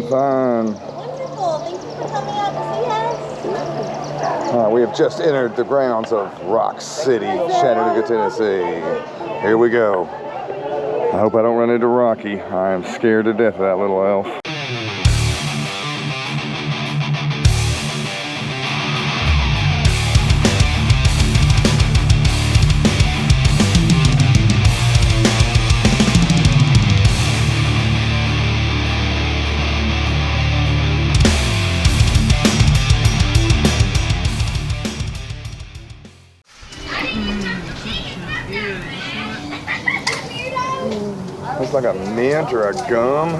fine. Wonderful. Thank you for coming out to see us. We have just entered the grounds of Rock City, Chattanooga, Tennessee. Here we go. I hope I don't run into Rocky. I am scared to death of that little elf. Looks like a mint or a gum.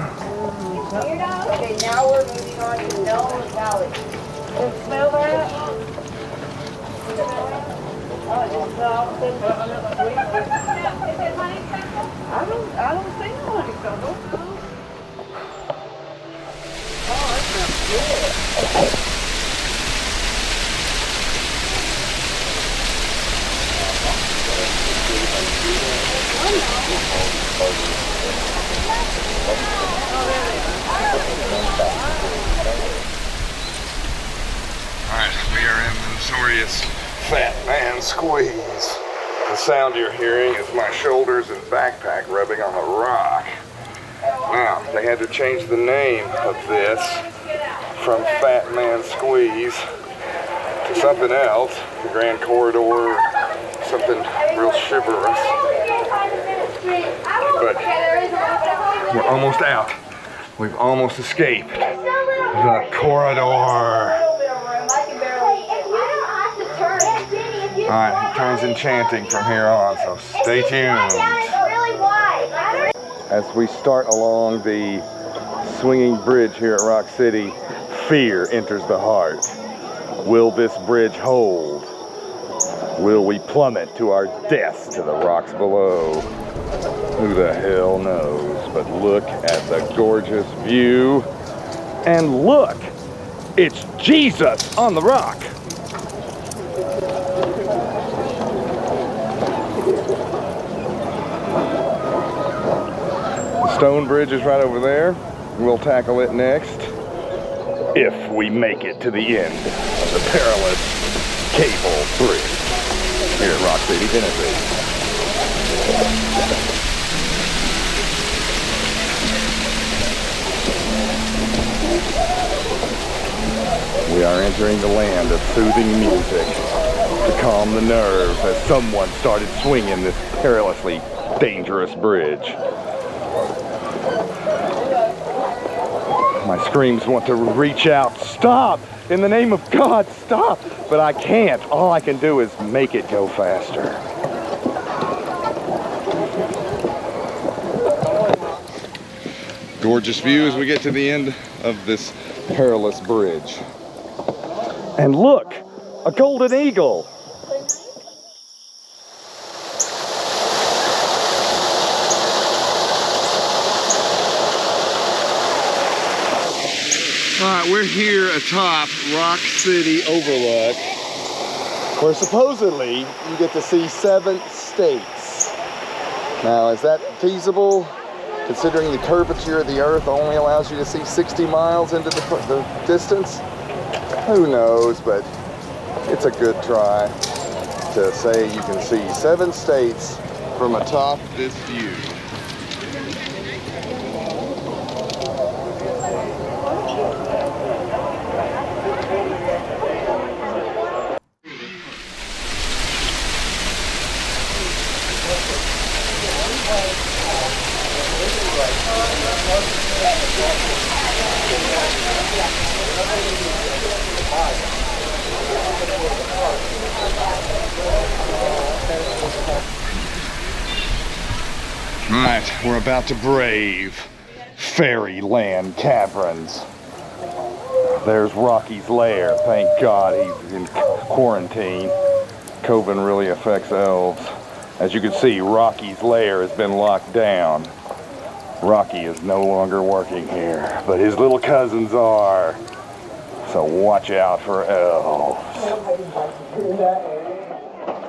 Okay, now we're moving on to Gnome Valley. Smell that? I don't see no honeysuckle. Oh, that smells good. Alright, we are in the notorious Fat Man Squeeze. The sound you're hearing is my shoulders and backpack rubbing on a rock. Now, they had to change the name of this from Fat Man Squeeze to something else, the Grand Corridor, something real chivalrous. But we're almost out. We've almost escaped the corridor. Alright, it turns enchanting from here on, so stay tuned. As we start along the swinging bridge here at Rock City, fear enters the heart. Will this bridge hold? Will we plummet to our deaths to the rocks below? Who the hell knows? But look at the gorgeous view. And look! It's Jesus on the rock! The stone bridge is right over there. We'll tackle it next, if we make it to the end of the perilous cable bridge here at Rock City, Tennessee. We are entering the land of soothing music to calm the nerves as someone started swinging this perilously dangerous bridge. My screams want to reach out, stop! In the name of God, stop! But I can't. All I can do is make it go faster. Gorgeous view as we get to the end of this perilous bridge. And look, a golden eagle. All right, we're here atop Rock City Overlook, where supposedly you get to see 7 states. Now, is that feasible, considering the curvature of the earth only allows you to see 60 miles into the distance? Who knows, but it's a good try to say you can see 7 states from atop this view. Alright, we're about to brave Fairyland Caverns. There's Rocky's lair. Thank God he's in quarantine. COVID really affects elves. As you can see, Rocky's lair has been locked down. Rocky is no longer working here, but his little cousins are. So watch out for elves.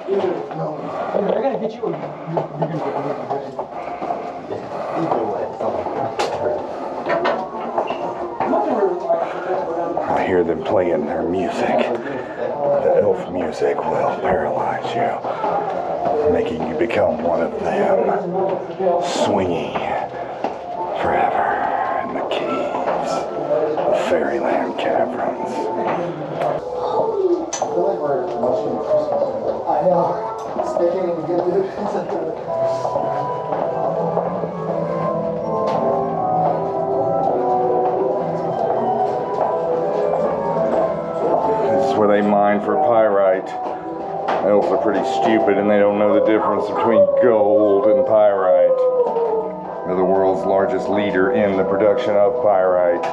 They're gonna hit you or you're gonna get hurt. Either way, it's all right. hear them playing their music. The elf music will paralyze you, making you become one of them, swinging forever in the caves of Fairyland Caverns. I know. Speaking of good news. This is where they mine for pyrite. Elves are pretty stupid and they don't know the difference between gold and pyrite. They're the world's largest leader in the production of pyrite.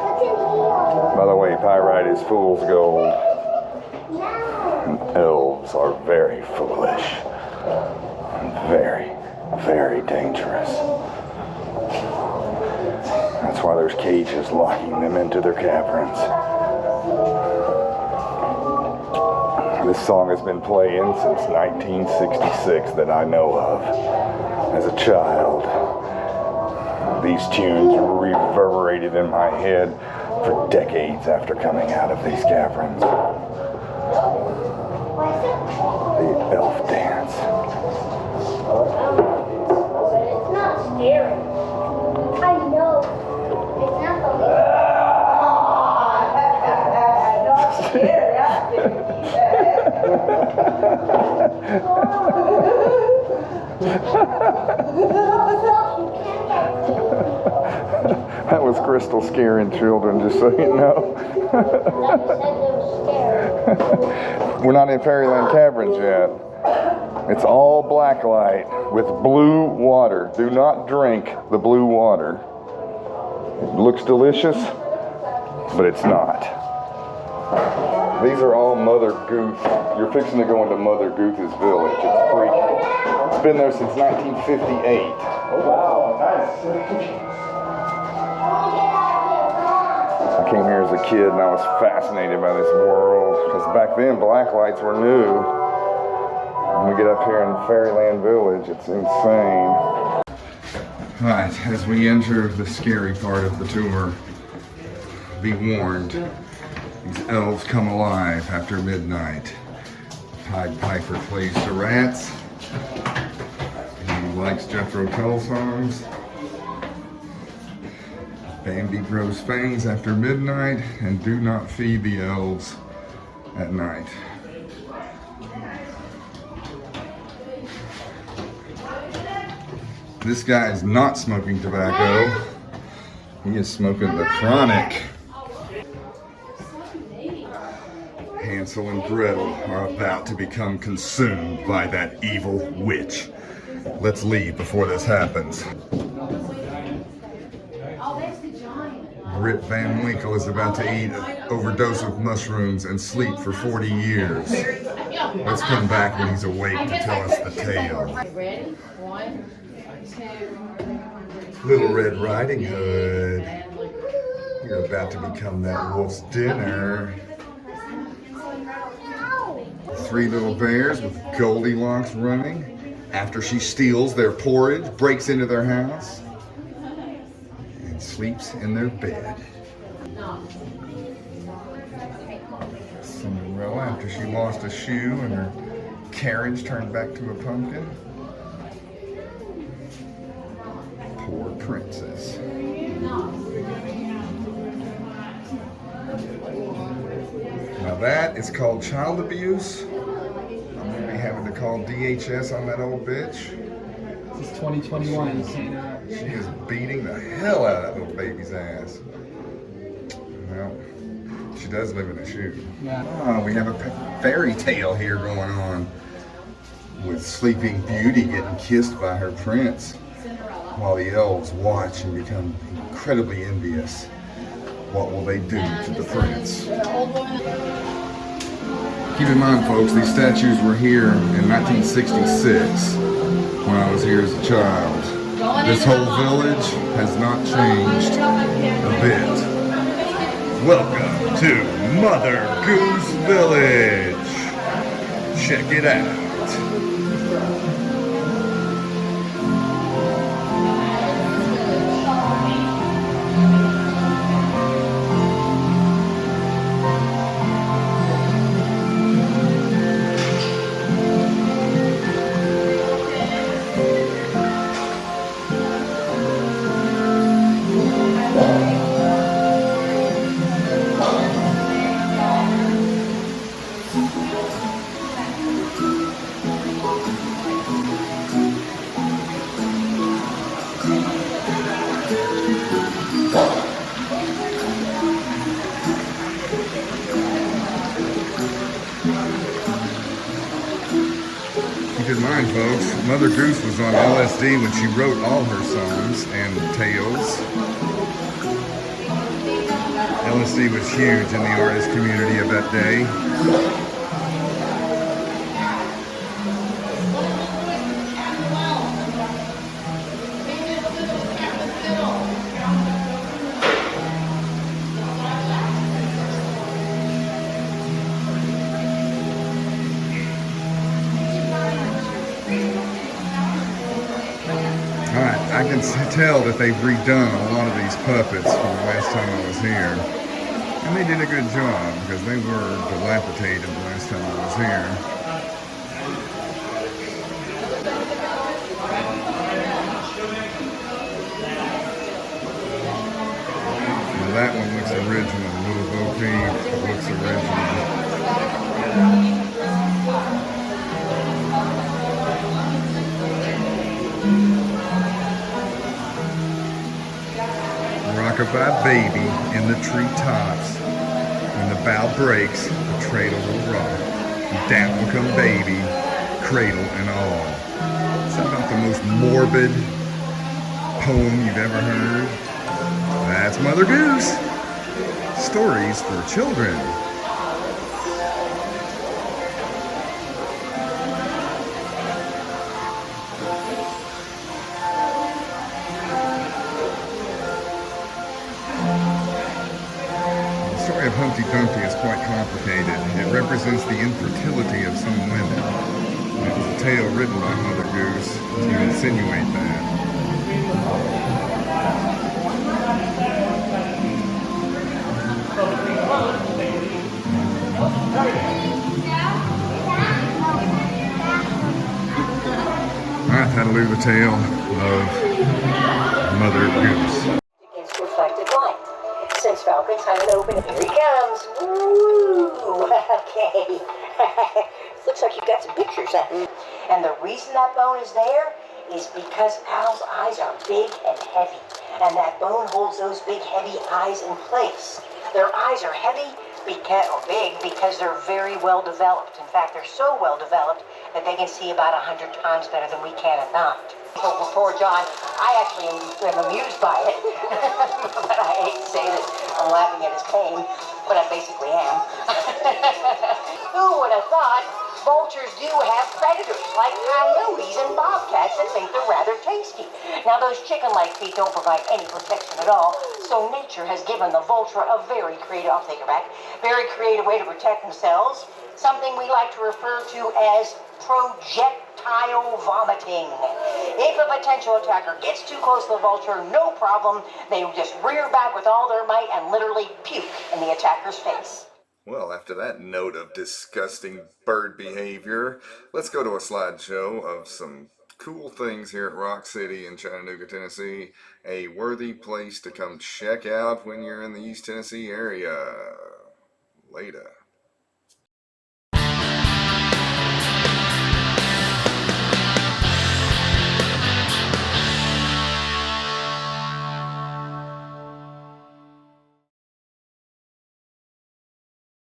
By the way, pyrite is fool's gold. And elves are very foolish. And very, very dangerous. That's why there's cages locking them into their caverns. This song has been playing since 1966 that I know of. As a child, these tunes reverberated in my head for decades after coming out of these caverns. The elf dance. It's not scary. I know. It's not the Not scary, That was Crystal scaring children, just so you know. We're not in Fairyland Caverns yet. It's all black light with blue water. Do not drink the blue water. It looks delicious, but it's not. These are all Mother Goose. You're fixing to go into Mother Goose's village. It's freaky. It's been there since 1958. Oh wow, nice. I came here as a kid and I was fascinated by this world because back then black lights were new. When we get up here in Fairyland Village, it's insane. Right, as we enter the scary part of the tour, be warned, these elves come alive after midnight. Pied Piper plays the rats. He likes Jethro Tull songs. Bambi grows fangs after midnight, and do not feed the elves at night. This guy is not smoking tobacco. He is smoking the chronic. Hansel and Gretel are about to become consumed by that evil witch. Let's leave before this happens. Rip Van Winkle is about to eat an overdose of mushrooms and sleep for 40 years. Let's come back when he's awake to tell us the tale. Ready? 1, 2. Little Red Riding Hood, you're about to become that wolf's dinner. 3 little bears with Goldilocks running after she steals their porridge, breaks into their house, and sleeps in their bed. Cinderella after she lost a shoe and her carriage turned back to a pumpkin. Poor princess. Now that is called child abuse. I'm gonna be having to call DHS on that old bitch. This is 2021. She is beating the hell out of that little baby's ass. Well, she does live in a shoe. Yeah. Oh, we have a fairy tale here going on with Sleeping Beauty getting kissed by her prince while the elves watch and become incredibly envious. What will they do to the prince? Keep in mind, folks, these statues were here in 1966 when I was here as a child. This whole village has not changed a bit. Welcome to Mother Goose Village. Check it out. folks. Mother Goose was on LSD when she wrote all her songs and tales. LSD was huge in the artist community of that day. I can tell that they've redone a lot of these puppets from the last time I was here. And they did a good job because they were dilapidated the last time I was here. Now that one looks original. Little Bo Peep looks original. Rockabye baby in the treetops. When the bough breaks, the cradle will rock. Down will come baby, cradle and all. Is that about the most morbid poem you've ever heard? That's Mother Goose. Stories for children. The story of Humpty Dumpty is quite complicated. It represents the infertility of some women. It was a tale written by Mother Goose to insinuate that. Alright, that'll do the tale of Mother Goose. Against reflected light. Since Falcon's had it open, here he comes. Woo! Okay. Looks like you got some pictures, huh? And the reason that bone is there is because Al's eyes are big and heavy. And that bone holds those big, heavy eyes in place. Their eyes are heavy or big because they're very well developed. In fact, they're so well developed that they can see about 100 times better than we can at night. So for poor John, I actually am amused by it. But I hate to say that I'm laughing at his pain, but I basically am. Who would have thought vultures do have predators like coyotes and bobcats that think they're rather tasty? Now those chicken-like feet don't provide any protection at all, so nature has given the vulture a very creative, I'll take it back, very creative way to protect themselves. Something we like to refer to as projectile vomiting. If a potential attacker gets too close to the vulture, no problem. They just rear back with all their might and literally puke in the attacker's face. Well, after that note of disgusting bird behavior, let's go to a slideshow of some cool things here at Rock City in Chattanooga, Tennessee. A worthy place to come check out when you're in the East Tennessee area. Later.